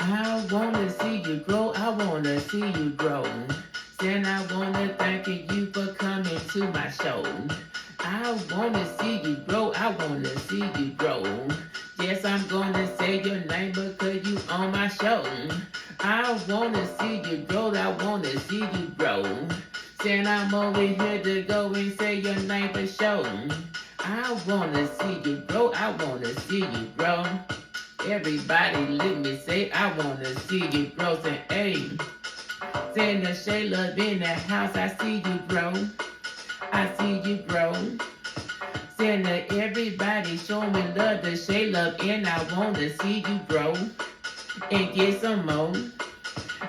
I wanna see you grow, I wanna see you grow. Then I wanna thank you for coming to my show. I wanna see you grow, I wanna see you grow. Yes, I'm gonna say your name because you on my show. I wanna see you grow, I wanna see you grow. Then I'm over here to go and say your name for show. I wanna see you grow, I wanna see you grow. Everybody let me say I wanna see you grow. Say, hey, saying the Shayla in the house, I see you grow. I see you grow. Saying that everybody showing love to Shayla and I wanna see you grow and get some more.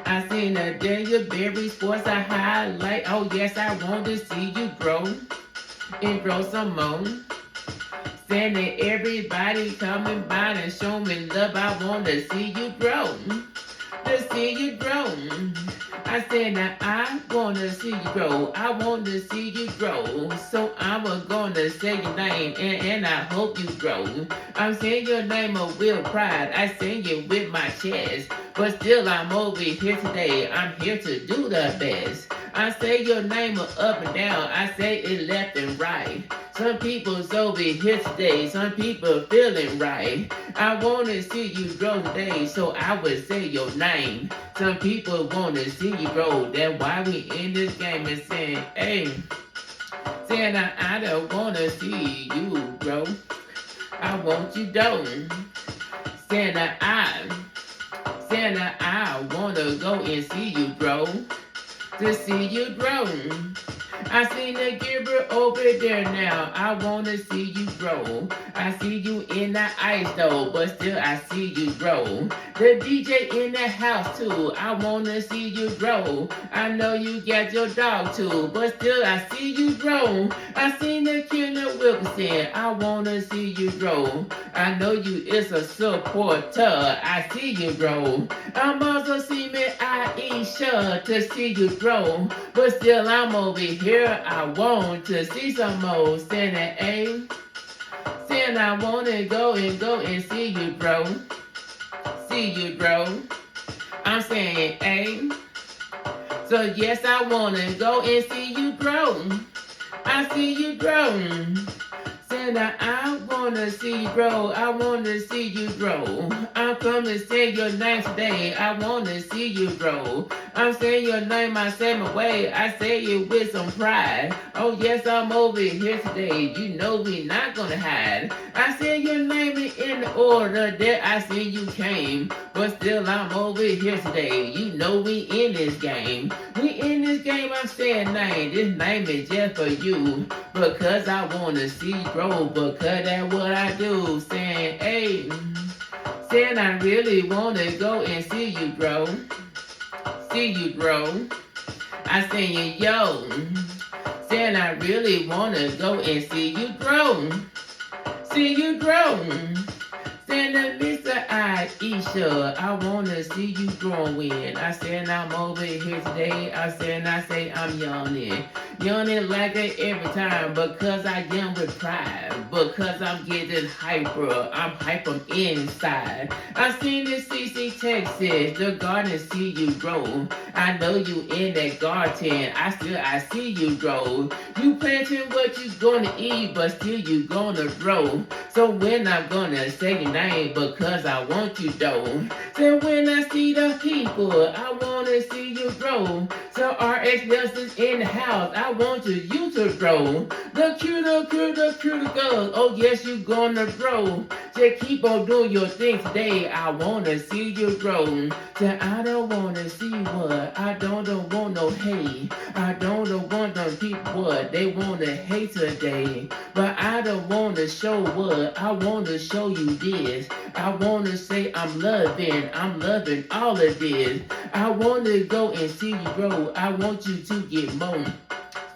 I seen the Daniel Berry Sports I highlight. Oh yes, I want to see you grow and grow some more. Saying that everybody coming by and showing love. I want to see you grow, to see you grow. I said that I want to see you grow. I want to see you grow. So I'm gonna say your name and I hope you grow. I'm saying your name with pride. I say it with my chest. But still I'm over here today. I'm here to do the best. I say your name up and down. I say it left and right. Some people's over here today. Some people feeling right. I want to see you grow today. So I would say your name. Some people want to see you grow. That's why we in this game and saying, hey, saying I don't want to see you grow. I want you don't. Saying that I want to go and see you grow. To see you grow. I seen the Gilbert over there now. I wanna see you grow. I see you in the ice though, but still I see you grow. The DJ in the house too. I wanna see you grow. I know you got your dog too, but still I see you grow. I seen the Killer Wilkinson. I wanna see you grow. I know you is a supporter. I see you grow. I'm also see me Aisha to see you grow, but still I'm over here. I want to see some more. Saying that aim, saying I wanna go and see you grow, see you grow. I'm saying aim. So yes, I wanna go and see you grow. I see you grow. Saying that I wanna see you grow. I wanna see you grow. I'm coming to say your name today. I wanna see you grow. I'm saying your name, I say my way. I say it with some pride. Oh yes, I'm over here today. You know we not gonna hide. I say your name in the order that I see you came. But still I'm over here today. You know we in this game. We in this game, I'm saying name. This name is just for you. Because I wanna see you grow. Because that's what I do. Saying, hey. Saying I really wanna go and see you grow. See you grow. I saying yo. Saying I really wanna go and see you grow. See you grow. Saying that Mr. Aisha, I wanna see you growing. I said I'm over here today. I say I'm yawning. Yawning like it every time because I am with pride. Because I'm getting hyper. I'm hyper inside. I seen this CC Texas, the garden see you grow. I know you in that garden. I see you grow. You planting what you gonna eat, but still you gonna grow. So when I'm gonna say your name because I want you though. So when I see the people, I wanna see you grow. So RX Nelson's in the house, I want you to grow. The cuter girls, oh yes you gonna grow. Just keep on doing your thing today, I wanna see you grow. So I don't wanna see what, I don't want no hate. I don't want them people what, they wanna hate today. But I don't wanna show what, I wanna show you this. I wanna say I'm loving all of this. I wanna go and see you grow, I want you to get more.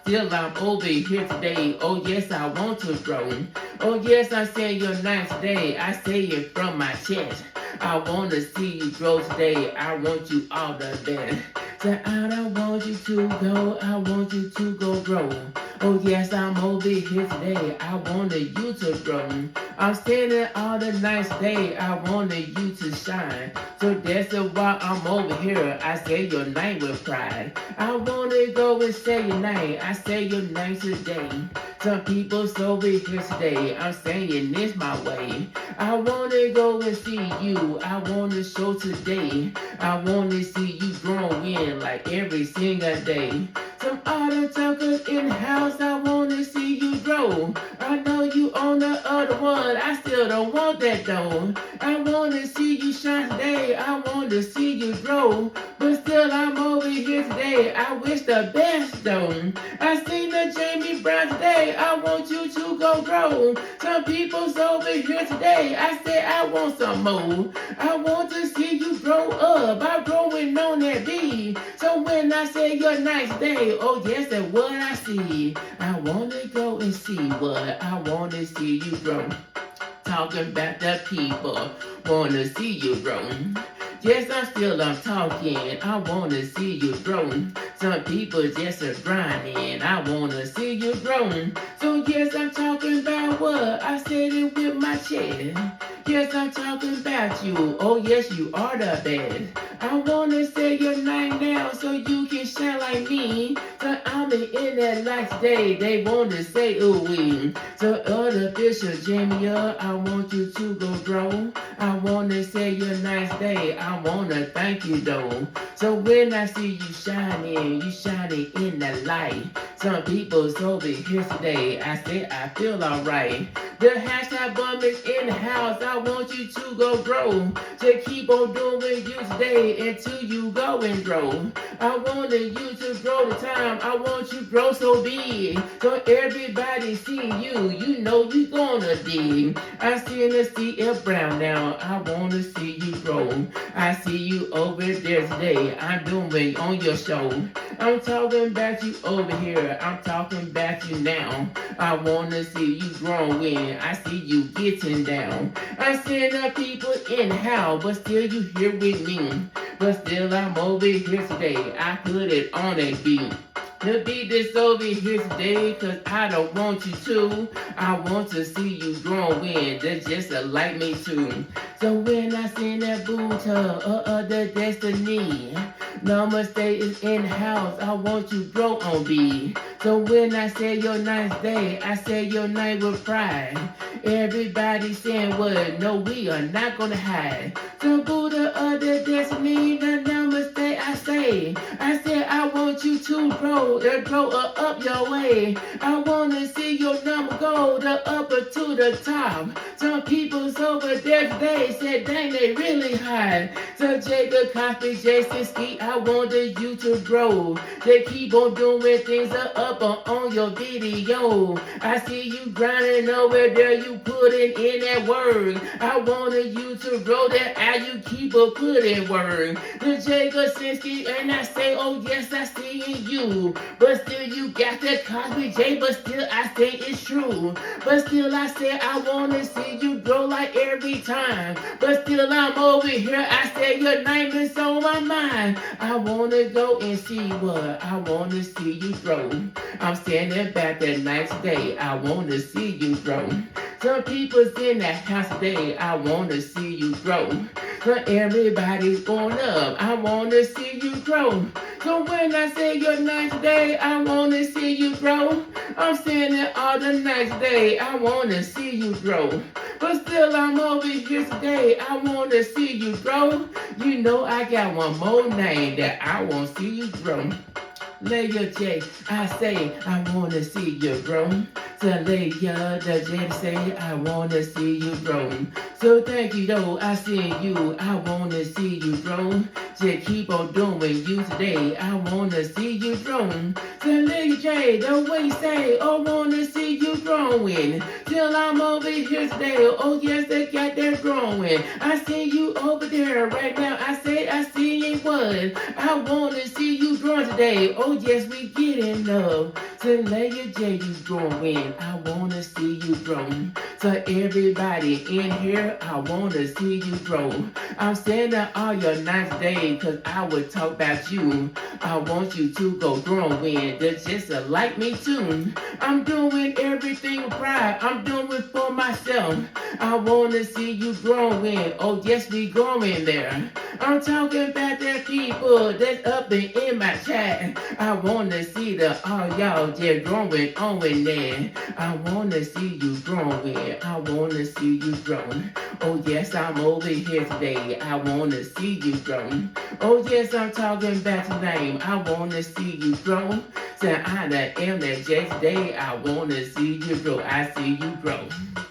Still I'm over here today, oh yes I want to grow. Oh yes I say your name today, I say it from my chest. I wanna see you grow today, I want you all the best. So I don't want you to go, I want you to go grow. Oh yes, I'm over here today. I wanted you to grow. I'm standing all the nice day. I wanted you to shine. So that's why I'm over here. I say your name with pride. I wanna go and say your name. I say your name today. Some people's over here today. I'm saying this my way. I wanna go and see you. I wanna show today. I wanna see you growing like every single day. Some other talkers in the house, I wanna see you grow. I know you on the other one, I still don't want that though. I wanna see you shine today, I wanna see you grow. But still I'm over here today, I wish the best though. I seen the Jamie Brown today, I want you to go grow. Some people's over here today, I said I want some more. I want to see you grow up, I'm growing on that beat. So when I say your nice day, oh yes, that's what I see. I wanna go and see what I wanna see you grow. Talking about the people, wanna see you grow. Yes, I'm talking, I wanna see you grow. Some people just are grinding, I wanna see you grow. So yes, I'm talking about what I said it with my chest. Yes, I'm talking about you, oh yes, you are the best. I wanna say your name now so you can shine like me. So I'm in that light today, they wanna say ooh wee. So artificial Jamie, I want you to go grow. I wanna say your nice day, I wanna thank you though. So when I see you shining in the light. Some people's over here today, I say I feel alright. The hashtag bum is in the house, I want you to go grow. Just keep on doing you today until you go and grow. I wanted you to grow the time, I want you to grow so big. So everybody see you, you know you gonna dig. I see the CF Brown now, I wanna see you grow. I see you over there today, I'm doing on your show. I'm talking about you over here, I'm talking about you now. I wanna see you growing, I see you getting down. I see the people in the house, but still you here with me. But still I'm over here today, I put it on a beat. The beat that's over here today, cause I don't want you to. I want to see you growing, that's just like me too. So when I sing that Buddha, the destiny, Namaste is in the house, I want you grow on me. So when I say your nice day, I say your name with pride. Everybody saying what? No, we are not gonna hide. The Buddha of the destiny, the namaste I say. I said I want you to grow up your way. I wanna see your number go the upper to the top. Some people's over there today said, dang, they really high. So Jacob, Cosby, Jason, Ski, I wanted you to grow. They keep on doing things up on your video. I see you grinding over there, you putting in that work. I wanted you to grow that out, you keep on putting work. The Jacob Sinsky, and I say, oh yes, I see in you. But still you got that Cosby J, but still I say it's true. But still I say I wanna see you grow like every time. But still I'm over here, I say your name is on my mind. I wanna go and see what I wanna see you grow. I'm standing back that nice day, I wanna see you grow. Some people's in that house today, I wanna see you grow. So everybody's going up, I wanna see you grow. So when I say your nice day, I wanna see you grow. I'm saying it all the nice day, I wanna see you grow. But still I'm over here today, I wanna see you grow. You know I got one more name that I wanna see you grow. Layer J, I say I wanna see you grow. So layer the J say I wanna see you grow. So thank you though, I see you, I wanna see you grow. Just keep on doing you today, I wanna see you grow. So layer J, the way you say, I wanna see you growing. Still I'm over here today. Oh yes, they got that growing. I see you over there right now. I say I see one. I wanna see you growing today. Oh yes, we getting love. So Layer J, you growing. I wanna see you grow. So everybody in here, I wanna see you grow. I'm saying that all your nice days, cause I would talk about you. I want you to go growing. That's just like me too. I'm doing everything right. I'm doing it for myself. I wanna see you growing. Oh yes, we growing there. I'm talking about the people that's up and in my chat. I wanna see the all y'all just growing on in there. I wanna see you growing. I wanna see you growing. Oh yes, I'm over here today. I wanna see you grow. Oh yes, I'm talking about your name. I wanna see you grow. So I am that J today. I wanna see you grow. I see you grow.